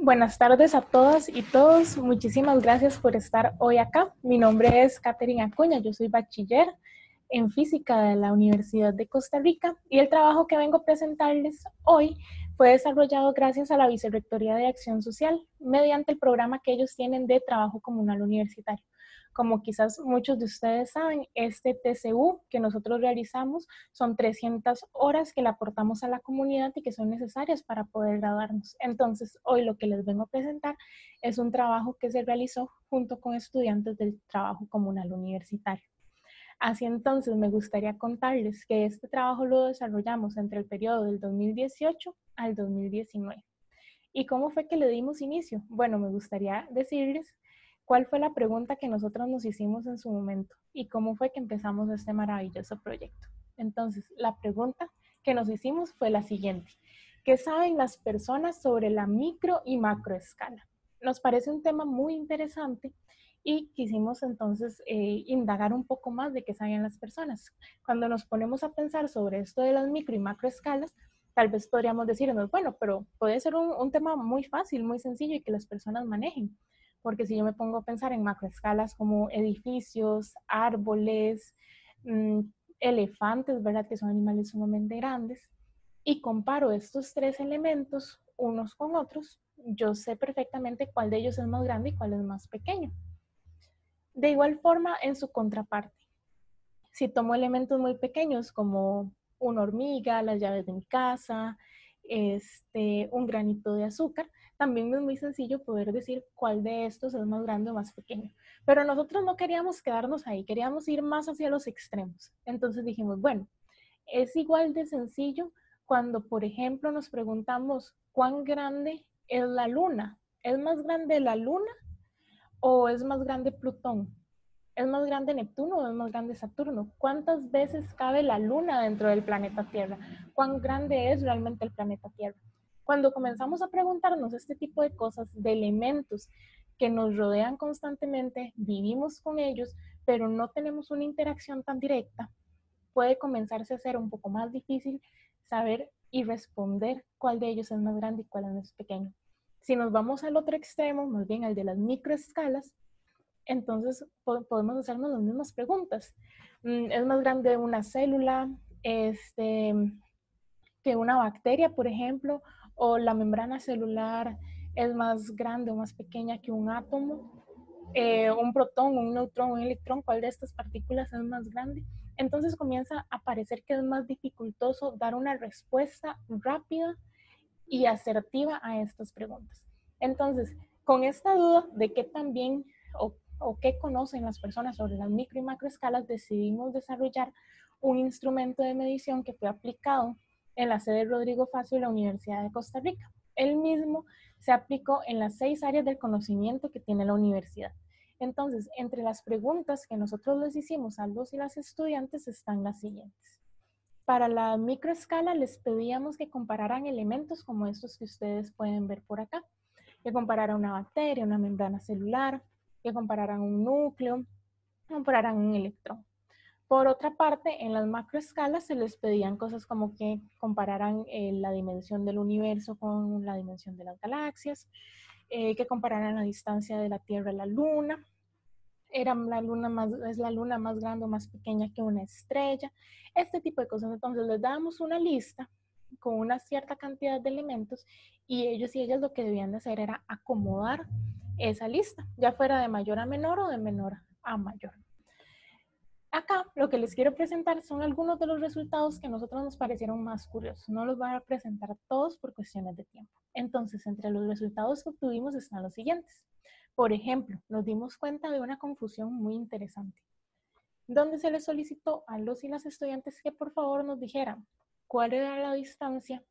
Buenas tardes a todas y todos. Muchísimas gracias por estar hoy acá. Mi nombre es Katherine Acuña, yo soy bachiller en física de la Universidad de Costa Rica y el trabajo que vengo a presentarles hoy fue desarrollado gracias a la Vicerrectoría de Acción Social mediante el programa que ellos tienen de trabajo comunal universitario. Como quizás muchos de ustedes saben, este TCU que nosotros realizamos son 300 horas que le aportamos a la comunidad y que son necesarias para poder graduarnos. Entonces, hoy lo que les vengo a presentar es un trabajo que se realizó junto con estudiantes del trabajo comunal universitario. Así entonces, me gustaría contarles que este trabajo lo desarrollamos entre el periodo del 2018 al 2019. ¿Y cómo fue que le dimos inicio? Bueno, me gustaría decirles cuál fue la pregunta que nosotros nos hicimos en su momento y cómo fue que empezamos este maravilloso proyecto. Entonces, la pregunta que nos hicimos fue la siguiente. ¿Qué saben las personas sobre la micro y macroescala? Nos parece un tema muy interesante y quisimos entonces indagar un poco más de qué saben las personas. Cuando nos ponemos a pensar sobre esto de las micro y macroescalas, tal vez podríamos decirnos, bueno, pero puede ser un tema muy fácil, muy sencillo y que las personas manejen. Porque si yo me pongo a pensar en macroescalas como edificios, árboles, mmm, elefantes, ¿verdad? Que son animales sumamente grandes, y comparo estos tres elementos unos con otros, yo sé perfectamente cuál de ellos es más grande y cuál es más pequeño. De igual forma, en su contraparte, si tomo elementos muy pequeños como una hormiga, las llaves de mi casa, un granito de azúcar, también es muy sencillo poder decir cuál de estos es más grande o más pequeño. Pero nosotros no queríamos quedarnos ahí, queríamos ir más hacia los extremos. Entonces dijimos, bueno, es igual de sencillo cuando, por ejemplo, nos preguntamos cuán grande es la luna. ¿Es más grande la luna o es más grande Plutón? ¿Es más grande Neptuno o es más grande Saturno? ¿Cuántas veces cabe la Luna dentro del planeta Tierra? ¿Cuán grande es realmente el planeta Tierra? Cuando comenzamos a preguntarnos este tipo de cosas, de elementos que nos rodean constantemente, vivimos con ellos, pero no tenemos una interacción tan directa, puede comenzarse a hacer un poco más difícil saber y responder cuál de ellos es más grande y cuál es más pequeño. Si nos vamos al otro extremo, más bien al de las microescalas, entonces podemos hacernos las mismas preguntas. ¿Es más grande una célula que una bacteria, por ejemplo? ¿O la membrana celular es más grande o más pequeña que un átomo? Un protón, un neutrón, un electrón, ¿cuál de estas partículas es más grande? Entonces comienza a parecer que es más dificultoso dar una respuesta rápida y asertiva a estas preguntas. Entonces, con esta duda de qué también o qué conocen las personas sobre las micro y macroescalas, decidimos desarrollar un instrumento de medición que fue aplicado en la sede Rodrigo Facio de la Universidad de Costa Rica. El mismo se aplicó en las 6 áreas del conocimiento que tiene la universidad. Entonces, entre las preguntas que nosotros les hicimos a los y las estudiantes están las siguientes. Para la microescala les pedíamos que compararan elementos como estos que ustedes pueden ver por acá, que compararan una bacteria, una membrana celular, que compararan un núcleo, que compararan un electrón. Por otra parte, en las macroescalas se les pedían cosas como que compararan la dimensión del universo con la dimensión de las galaxias, que compararan la distancia de la Tierra a la Luna, es la luna más grande o más pequeña que una estrella, este tipo de cosas. Entonces les dábamos una lista con una cierta cantidad de elementos y ellos y ellas lo que debían de hacer era acomodar esa lista, ya fuera de mayor a menor o de menor a mayor. Acá lo que les quiero presentar son algunos de los resultados que a nosotros nos parecieron más curiosos. No los voy a presentar todos por cuestiones de tiempo. Entonces, entre los resultados que obtuvimos están los siguientes. Por ejemplo, nos dimos cuenta de una confusión muy interesante, donde se les solicitó a los y las estudiantes que por favor nos dijeran cuál era la distancia,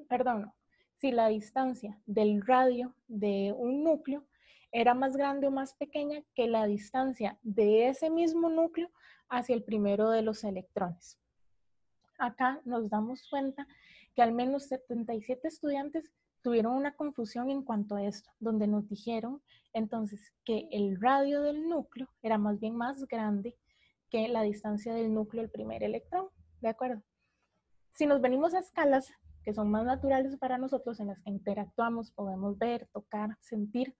perdón, no, si la distancia del radio de un núcleo era más grande o más pequeña que la distancia de ese mismo núcleo hacia el primero de los electrones. Acá nos damos cuenta que al menos 77 estudiantes tuvieron una confusión en cuanto a esto, donde nos dijeron entonces que el radio del núcleo era más bien más grande que la distancia del núcleo del primer electrón, ¿de acuerdo? Si nos venimos a escalas, que son más naturales para nosotros, en las que interactuamos, podemos ver, tocar, sentir,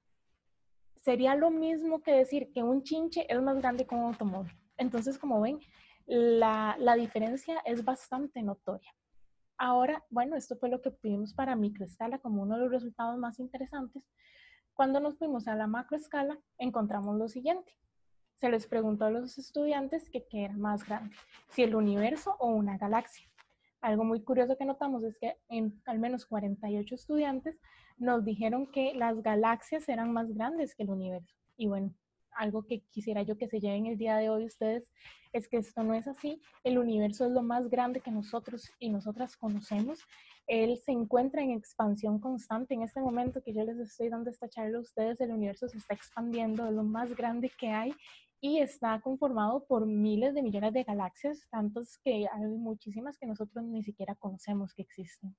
sería lo mismo que decir que un chinche es más grande que un automóvil. Entonces, como ven, la diferencia es bastante notoria. Ahora, bueno, esto fue lo que obtuvimos para microescala como uno de los resultados más interesantes. Cuando nos fuimos a la macroescala, encontramos lo siguiente. Se les preguntó a los estudiantes que qué era más grande, si el universo o una galaxia. Algo muy curioso que notamos es que en al menos 48 estudiantes nos dijeron que las galaxias eran más grandes que el universo. Y bueno, algo que quisiera yo que se lleven el día de hoy ustedes es que esto no es así. El universo es lo más grande que nosotros y nosotras conocemos. Él se encuentra en expansión constante. En este momento que yo les estoy dando esta charla a ustedes, el universo se está expandiendo, es lo más grande que hay y está conformado por miles de millones de galaxias, tantos que hay muchísimas que nosotros ni siquiera conocemos que existen.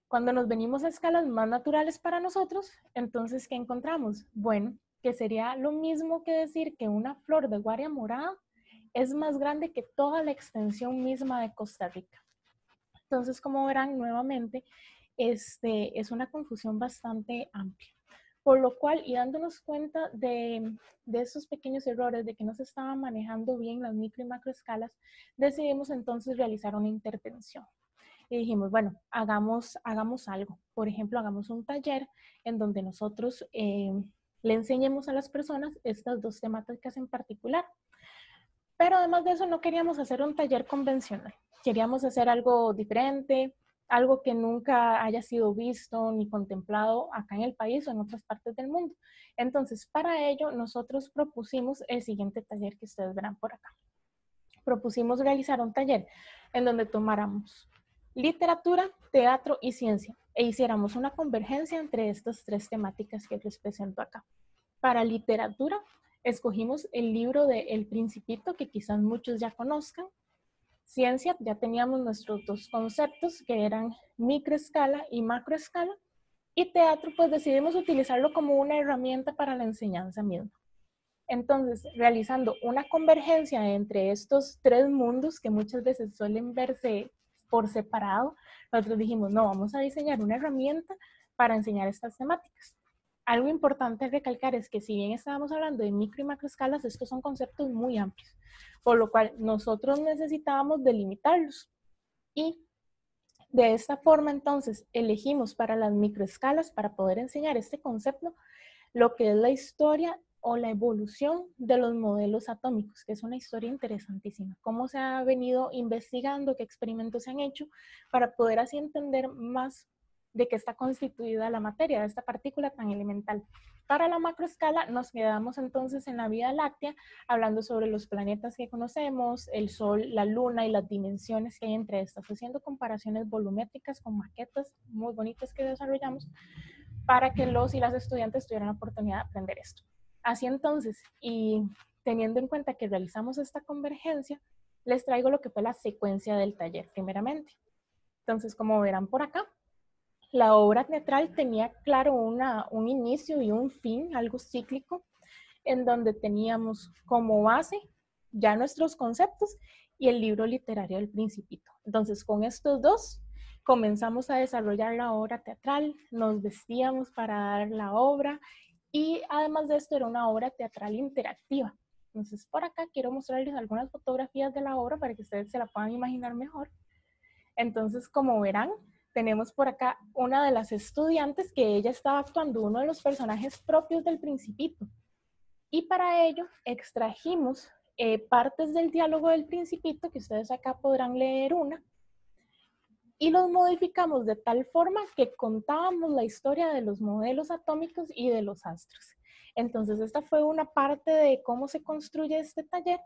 Cuando nos venimos a escalas más naturales para nosotros, entonces, ¿qué encontramos? Bueno, que sería lo mismo que decir que una flor de guaria morada es más grande que toda la extensión misma de Costa Rica. Entonces, como verán, nuevamente, es una confusión bastante amplia. Por lo cual, y dándonos cuenta de esos pequeños errores, de que no se estaban manejando bien las micro y macroescalas, decidimos entonces realizar una intervención. Y dijimos, bueno, hagamos algo. Por ejemplo, hagamos un taller en donde nosotros le enseñemos a las personas estas dos temáticas en particular. Pero además de eso, no queríamos hacer un taller convencional. Queríamos hacer algo diferente, algo que nunca haya sido visto ni contemplado acá en el país o en otras partes del mundo. Entonces, para ello, nosotros propusimos el siguiente taller que ustedes verán por acá. Propusimos realizar un taller en donde tomáramos literatura, teatro y ciencia e hiciéramos una convergencia entre estas tres temáticas que les presento acá. Para literatura, escogimos el libro de El Principito, que quizás muchos ya conozcan. Ciencia, ya teníamos nuestros dos conceptos, que eran microescala y macroescala. Y teatro, pues decidimos utilizarlo como una herramienta para la enseñanza misma. Entonces, realizando una convergencia entre estos tres mundos que muchas veces suelen verse por separado, nosotros dijimos, no, vamos a diseñar una herramienta para enseñar estas temáticas. Algo importante recalcar es que si bien estábamos hablando de micro y macroescalas, estos son conceptos muy amplios, por lo cual nosotros necesitábamos delimitarlos. Y de esta forma, entonces, elegimos para las microescalas, para poder enseñar este concepto, lo que es la historia o la evolución de los modelos atómicos, que es una historia interesantísima. Cómo se ha venido investigando, qué experimentos se han hecho, para poder así entender más de qué está constituida la materia, de esta partícula tan elemental. Para la macroescala nos quedamos entonces en la Vía Láctea, hablando sobre los planetas que conocemos, el Sol, la Luna y las dimensiones que hay entre estas, haciendo comparaciones volumétricas con maquetas muy bonitas que desarrollamos para que los y las estudiantes tuvieran la oportunidad de aprender esto. Así entonces, y teniendo en cuenta que realizamos esta convergencia, les traigo lo que fue la secuencia del taller primeramente. Entonces, como verán por acá, la obra teatral tenía claro un inicio y un fin, algo cíclico, en donde teníamos como base ya nuestros conceptos y el libro literario del Principito. Entonces, con estos dos comenzamos a desarrollar la obra teatral, nos vestíamos para dar la obra y además de esto era una obra teatral interactiva. Entonces, por acá quiero mostrarles algunas fotografías de la obra para que ustedes se la puedan imaginar mejor. Entonces, como verán, tenemos por acá una de las estudiantes que ella estaba actuando uno de los personajes propios del Principito. Y para ello extrajimos partes del diálogo del Principito, que ustedes acá podrán leer una, y los modificamos de tal forma que contábamos la historia de los modelos atómicos y de los astros. Entonces, esta fue una parte de cómo se construye este taller.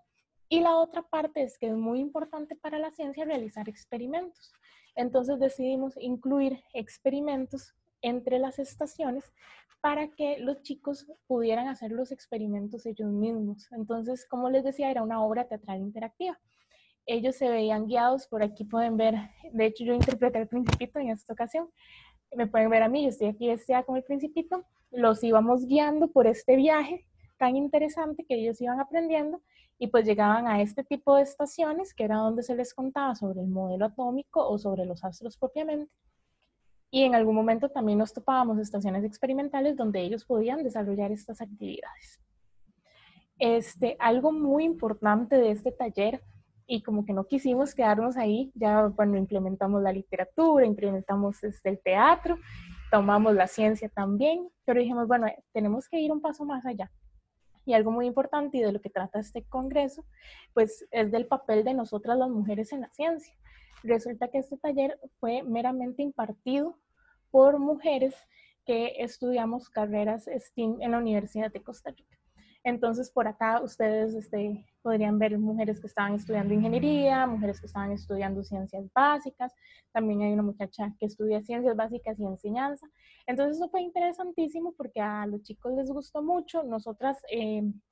Y la otra parte es que es muy importante para la ciencia realizar experimentos. Entonces decidimos incluir experimentos entre las estaciones para que los chicos pudieran hacer los experimentos ellos mismos. Entonces, como les decía, era una obra teatral interactiva. Ellos se veían guiados, por aquí pueden ver, de hecho yo interpreté al Principito en esta ocasión. Me pueden ver a mí, yo estoy aquí vestida como el Principito. Los íbamos guiando por este viaje tan interesante que ellos iban aprendiendo y pues llegaban a este tipo de estaciones que era donde se les contaba sobre el modelo atómico o sobre los astros propiamente. Y en algún momento también nos topábamos estaciones experimentales donde ellos podían desarrollar estas actividades. Algo muy importante de este taller, y como que no quisimos quedarnos ahí, ya cuando implementamos la literatura, implementamos el teatro, tomamos la ciencia también, pero dijimos, bueno, tenemos que ir un paso más allá. Y algo muy importante y de lo que trata este congreso, pues es del papel de nosotras las mujeres en la ciencia. Resulta que este taller fue meramente impartido por mujeres que estudiamos carreras STEAM en la Universidad de Costa Rica. Entonces, por acá ustedes podrían ver mujeres que estaban estudiando ingeniería, mujeres que estaban estudiando ciencias básicas, también hay una muchacha que estudia ciencias básicas y enseñanza. Entonces, eso fue interesantísimo porque a los chicos les gustó mucho. Nosotras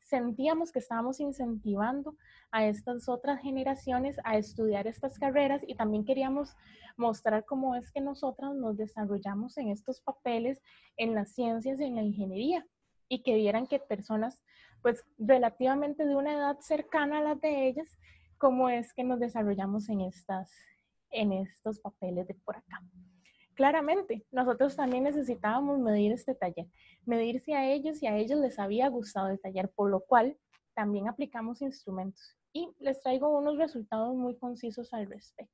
sentíamos que estábamos incentivando a estas otras generaciones a estudiar estas carreras y también queríamos mostrar cómo es que nosotras nos desarrollamos en estos papeles en las ciencias y en la ingeniería y que vieran que personas pues relativamente de una edad cercana a las de ellas, cómo es que nos desarrollamos en estos papeles de por acá. Claramente, nosotros también necesitábamos medir este taller, medir si a ellos y a ellos les había gustado el taller, por lo cual también aplicamos instrumentos y les traigo unos resultados muy concisos al respecto.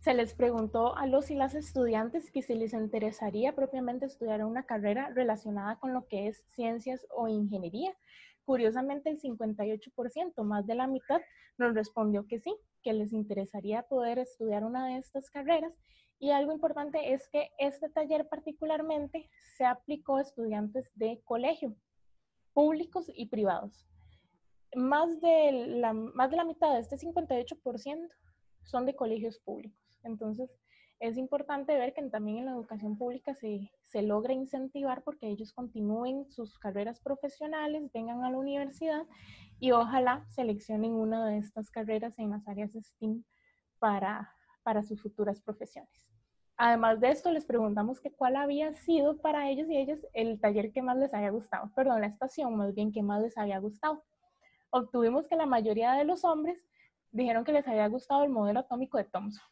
Se les preguntó a los y las estudiantes que si les interesaría propiamente estudiar una carrera relacionada con lo que es ciencias o ingeniería. Curiosamente, el 58%, más de la mitad, nos respondió que sí, que les interesaría poder estudiar una de estas carreras. Y algo importante es que este taller particularmente se aplicó a estudiantes de colegio, públicos y privados. Más de la mitad de este 58% son de colegios públicos. Entonces, es importante ver que también en la educación pública se logra incentivar porque ellos continúen sus carreras profesionales, vengan a la universidad y ojalá seleccionen una de estas carreras en las áreas STEAM para sus futuras profesiones. Además de esto, les preguntamos que cuál había sido para ellos y ellas el taller que más les había gustado, perdón, la estación más bien que más les había gustado. Obtuvimos que la mayoría de los hombres dijeron que les había gustado el modelo atómico de Thomson.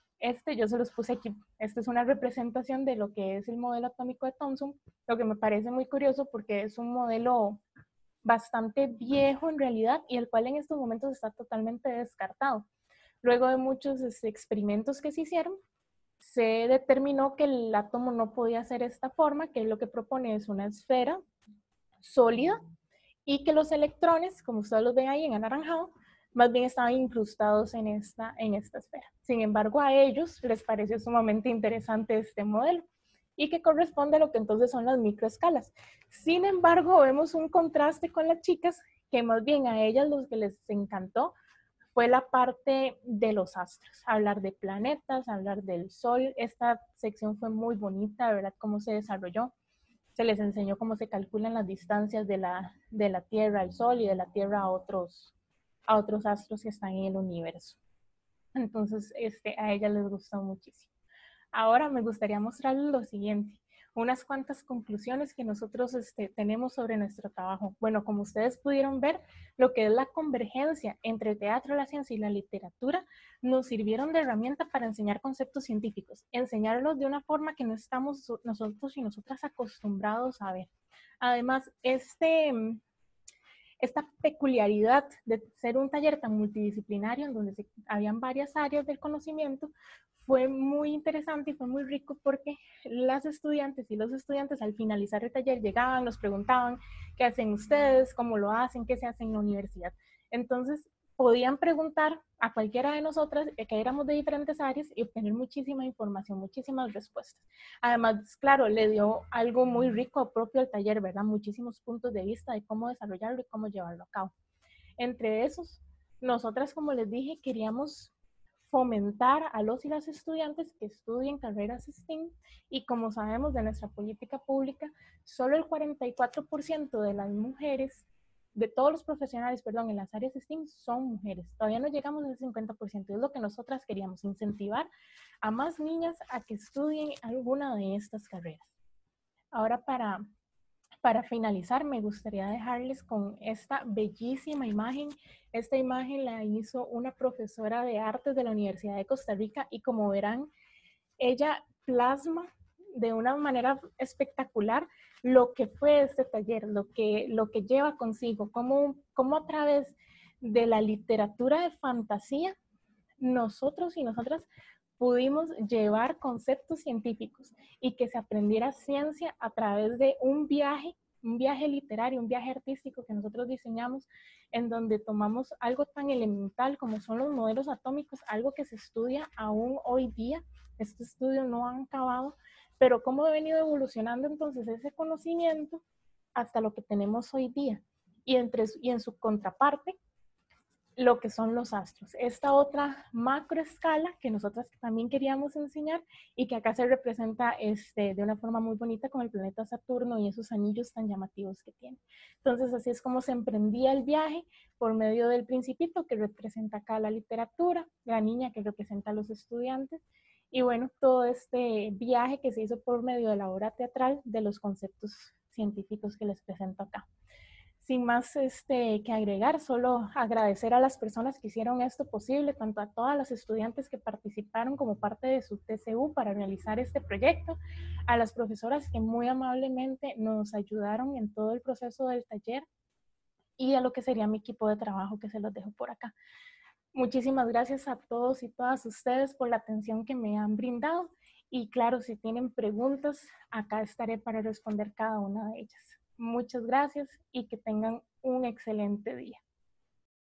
Yo se los puse aquí. Esta es una representación de lo que es el modelo atómico de Thomson, lo que me parece muy curioso porque es un modelo bastante viejo en realidad y el cual en estos momentos está totalmente descartado. Luego de muchos experimentos que se hicieron, se determinó que el átomo no podía ser esta forma, que lo que propone es una esfera sólida y que los electrones, como ustedes los ven ahí en anaranjado, más bien estaban incrustados en esta esfera. Sin embargo, a ellos les pareció sumamente interesante este modelo y que corresponde a lo que entonces son las microescalas. Sin embargo, vemos un contraste con las chicas que más bien a ellas lo que les encantó fue la parte de los astros, hablar de planetas, hablar del sol. Esta sección fue muy bonita, de verdad, cómo se desarrolló. Se les enseñó cómo se calculan las distancias de la Tierra al Sol y de la Tierra a otros astros que están en el universo. Entonces, a ellas les gustó muchísimo. Ahora me gustaría mostrarles lo siguiente, unas cuantas conclusiones que nosotros tenemos sobre nuestro trabajo. Bueno, como ustedes pudieron ver, lo que es la convergencia entre el teatro, la ciencia y la literatura nos sirvieron de herramienta para enseñar conceptos científicos, enseñarlos de una forma que no estamos nosotros y nosotras acostumbrados a ver. Además, esta peculiaridad de ser un taller tan multidisciplinario en donde habían varias áreas del conocimiento fue muy interesante y fue muy rico porque las estudiantes y los estudiantes al finalizar el taller llegaban, nos preguntaban qué hacen ustedes, cómo lo hacen, qué se hace en la universidad. Entonces podían preguntar a cualquiera de nosotras que éramos de diferentes áreas y obtener muchísima información, muchísimas respuestas. Además, claro, le dio algo muy rico propio al taller, ¿verdad? Muchísimos puntos de vista de cómo desarrollarlo y cómo llevarlo a cabo. Entre esos, nosotras, como les dije, queríamos fomentar a los y las estudiantes que estudien carreras STEAM y como sabemos de nuestra política pública, solo el 44% de las mujeres, de todos los profesionales, perdón, en las áreas STEAM son mujeres. Todavía no llegamos al 50%, es lo que nosotras queríamos, incentivar a más niñas a que estudien alguna de estas carreras. Ahora, para Para finalizar, me gustaría dejarles con esta bellísima imagen. Esta imagen la hizo una profesora de artes de la Universidad de Costa Rica y como verán, ella plasma de una manera espectacular lo que fue este taller, lo que lleva consigo, cómo a través de la literatura de fantasía nosotros y nosotras pudimos llevar conceptos científicos y que se aprendiera ciencia a través de un viaje literario, un viaje artístico que nosotros diseñamos, en donde tomamos algo tan elemental como son los modelos atómicos, algo que se estudia aún hoy día. Estos estudios no han acabado, pero cómo ha venido evolucionando entonces ese conocimiento hasta lo que tenemos hoy día. Y en su contraparte, lo que son los astros. Esta otra macroescala que nosotras también queríamos enseñar y que acá se representa de una forma muy bonita con el planeta Saturno y esos anillos tan llamativos que tiene. Entonces así es como se emprendía el viaje por medio del principito que representa acá la literatura, la niña que representa a los estudiantes y bueno, todo este viaje que se hizo por medio de la obra teatral de los conceptos científicos que les presento acá. Sin más que agregar, solo agradecer a las personas que hicieron esto posible, tanto a todas las estudiantes que participaron como parte de su TCU para realizar este proyecto, a las profesoras que muy amablemente nos ayudaron en todo el proceso del taller y a lo que sería mi equipo de trabajo que se los dejo por acá. Muchísimas gracias a todos y todas ustedes por la atención que me han brindado y claro, si tienen preguntas, acá estaré para responder cada una de ellas. Muchas gracias y que tengan un excelente día.